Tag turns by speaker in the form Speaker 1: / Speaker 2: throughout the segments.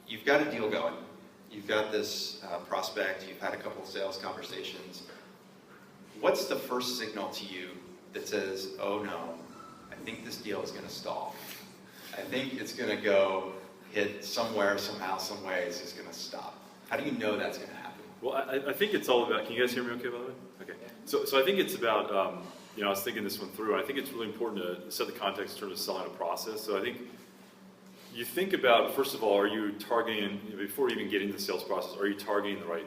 Speaker 1: you've got a deal going. You've got this prospect, you've had a couple of sales conversations. What's the first signal to you that says, oh no, I think this deal is going to stall? I think it's going to go hit somewhere, somehow, some way, it's just going to stop. How do you know that's going to happen?
Speaker 2: Well, I think it's all about, can you guys hear me okay, by the way? Okay. So I think it's about, I was thinking this one through, and I think it's really important to set the context in terms of selling a process. So I think you think about, first of all, are you targeting, before you even get into the sales process, are you targeting the right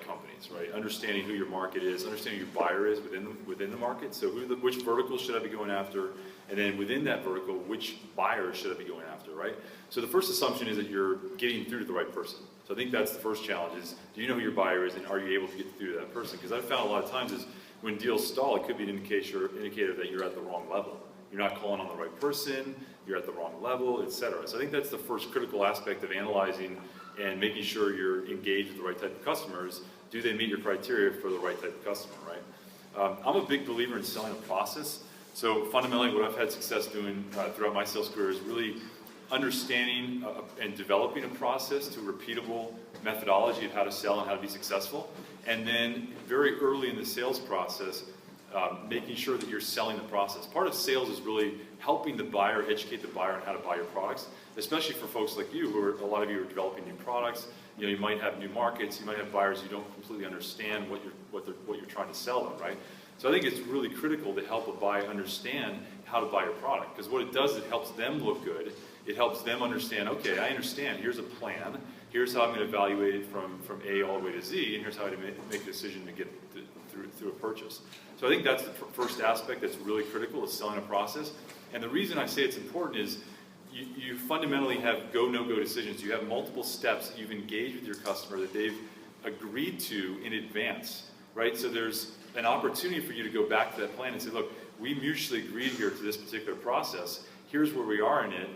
Speaker 2: companies, right? Understanding who your market is, understanding who your buyer is within the market. So which verticals should I be going after? And then within that vertical, which buyers should I be going after, right? So the first assumption is that you're getting through to the right person. So I think that's the first challenge is, do you know who your buyer is and are you able to get through to that person? Because I've found a lot of times is when deals stall, it could be an indicator that you're at the wrong level. You're not calling on the right person, you're at the wrong level, etc. So I think that's the first critical aspect of analyzing and making sure you're engaged with the right type of customers. Do they meet your criteria for the right type of customer, right? I'm a big believer in selling a process. So fundamentally what I've had success doing throughout my sales career is really understanding and developing a process to a repeatable methodology of how to sell and how to be successful. And then very early in the sales process, making sure that you're selling the process. Part of sales is really helping the buyer, educate the buyer on how to buy your products, especially for folks like you, a lot of you are developing new products. You might have new markets, you might have buyers you don't completely understand what you're trying to sell them, right? So I think it's really critical to help a buyer understand how to buy your product, because what it does, it helps them look good. It helps them understand, okay, I understand, here's a plan, here's how I'm going to evaluate it from A all the way to Z, and here's how to make a decision to get through a purchase. So I think that's the first aspect that's really critical, is selling a process. And the reason I say it's important is you fundamentally have go, no-go decisions. You have multiple steps that you've engaged with your customer that they've agreed to in advance, right? So there's an opportunity for you to go back to that plan and say, look, we mutually agreed here to this particular process. Here's where we are in it.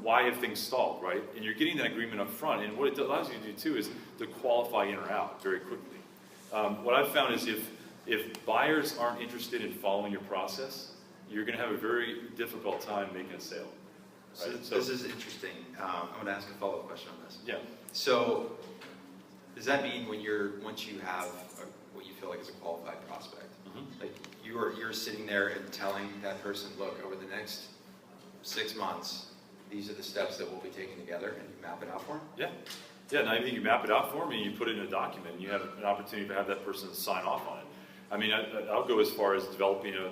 Speaker 2: Why have things stalled, right? And you're getting that agreement up front. And what it allows you to do too is to qualify in or out very quickly. What I've found is if buyers aren't interested in following your process, you're going to have a very difficult time making a sale. Right?
Speaker 1: So this is interesting. I'm going to ask a follow-up question on this.
Speaker 2: Yeah.
Speaker 1: So does that mean once you have what you feel like is a qualified prospect, like you're sitting there and telling that person, look, over the next 6 months, these are the steps that we'll be taking together, and you map it out for them?
Speaker 2: Yeah. Yeah, and I think you map it out for them and you put it in a document and you have an opportunity to have that person sign off on it. I mean, I'll go as far as developing an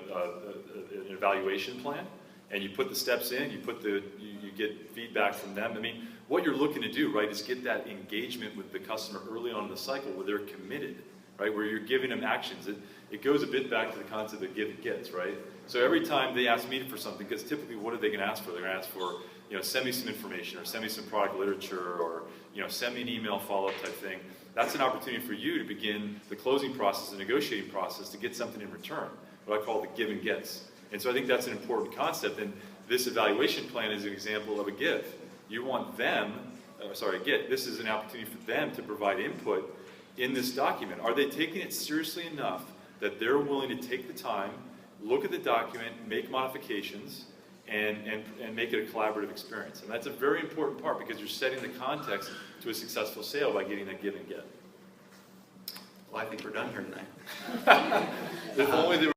Speaker 2: evaluation plan, and you put the steps in, you get feedback from them. I mean, what you're looking to do, right, is get that engagement with the customer early on in the cycle where they're committed, right, where you're giving them actions. It goes a bit back to the concept of give and gets, right? So every time they ask me for something, because typically what are they going to ask for? They're going to ask for, send me some information, or send me some product literature, or send me an email follow-up type thing. That's an opportunity for you to begin the closing process, the negotiating process, to get something in return, what I call the give and gets. And so I think that's an important concept, and this evaluation plan is an example of a give. You want them, this is an opportunity for them to provide input in this document. Are they taking it seriously enough that they're willing to take the time, look at the document, make modifications, and make it a collaborative experience? And that's a very important part, because you're setting the context to a successful sale by getting that give and get.
Speaker 1: Well, I think we're done here tonight.
Speaker 2: If only there